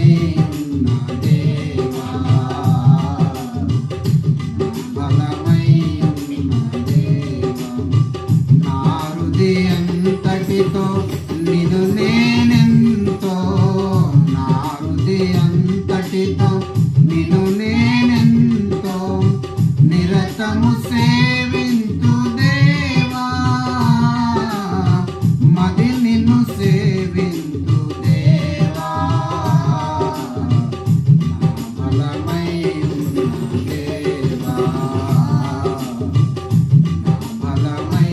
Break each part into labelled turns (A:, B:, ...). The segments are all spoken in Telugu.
A: అంతటితో నిన్ను నేనెంతో, నా హృదయంతటితో నిన్ను నేనెంతో నిరతము సేవించు దేవా, మది నిన్ను సేవించు దేవా, నా బలమై ఉన్న దేవా, నా బలమై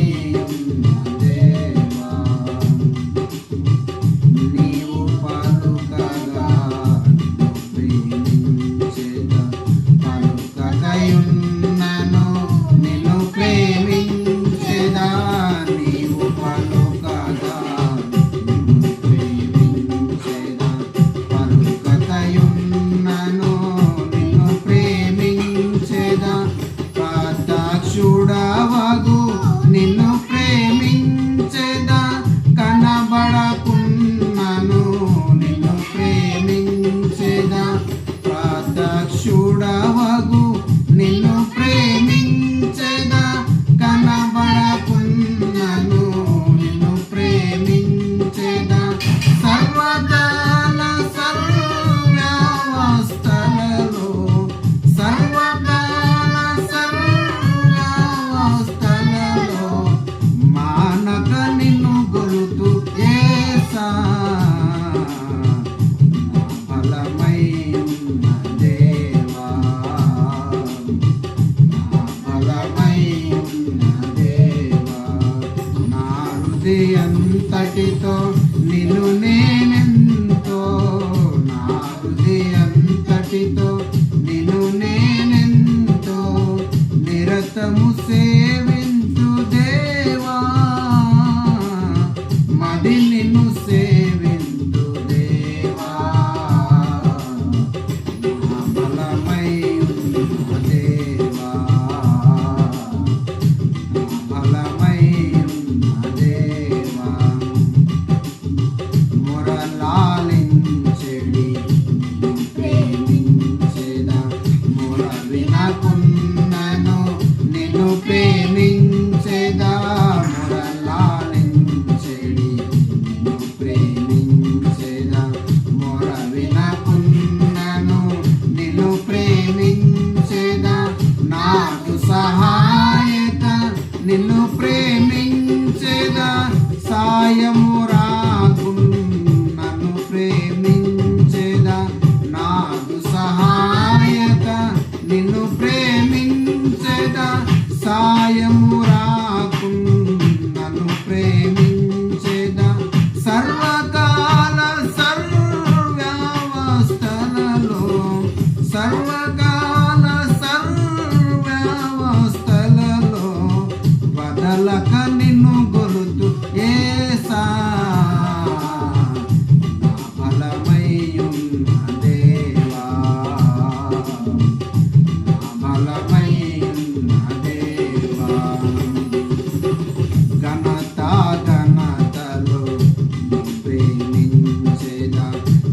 A: నిన్ను ప్రేమించేదా సాయము రాకు, నన్ను ప్రేమించేదా నాకు సహాయత, నిన్ను ప్రేమించేదా సాయము రాకు, నన్ను ప్రేమించేదా సర్వకాల సర్వ్యవస్థలలో, సర్వకాల సర్వ్యవస్థలలో వదలక నిన్ను గొలుతు యేసా, నా బలమై ఉన్న దేవా, నా బలమై ఉన్న దేవా, ఘనత ఘనతలో ప్రేమించేదా,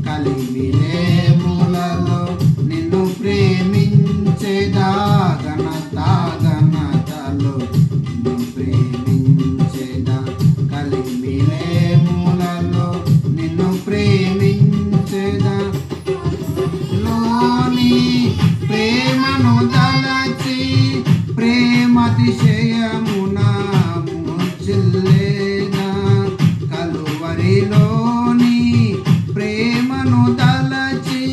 A: కలిమిలేములలో నిన్ను ప్రేమించేదా, ఘనత ఘనతలో ప్రేమించేదా, కలిమిలేములలో నిన్ను ప్రేమించేదా, లోని ప్రేమను తలచి ప్రేమతిశయమున ముచ్చిల్లేదా, కలువరిలోని ప్రేమను తలచి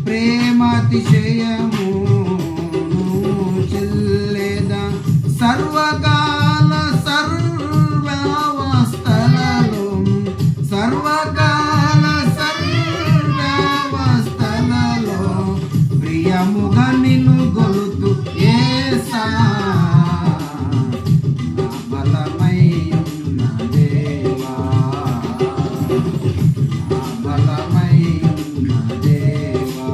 A: ప్రేమతిశయము చిల్లేదా, సర్వకాల సర్వ్యవస్థలలో, సర్వకాల సర్వ్యవస్థలలో ప్రియముగా నిన్ను గొలుతు యేసా, నా బలమై ఉన్న దేవా, నా బలమై ఉన్న దేవా,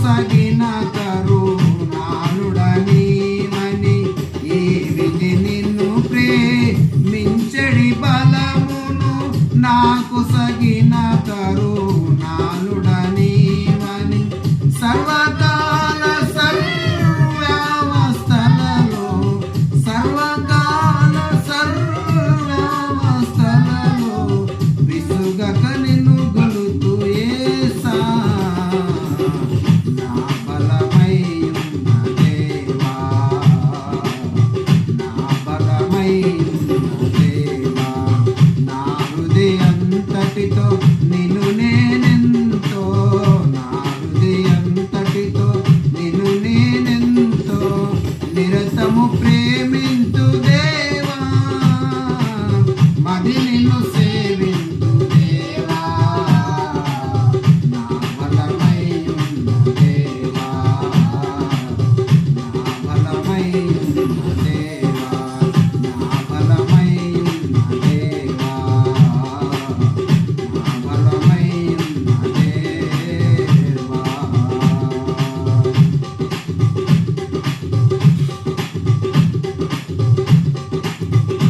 A: సగిన కరు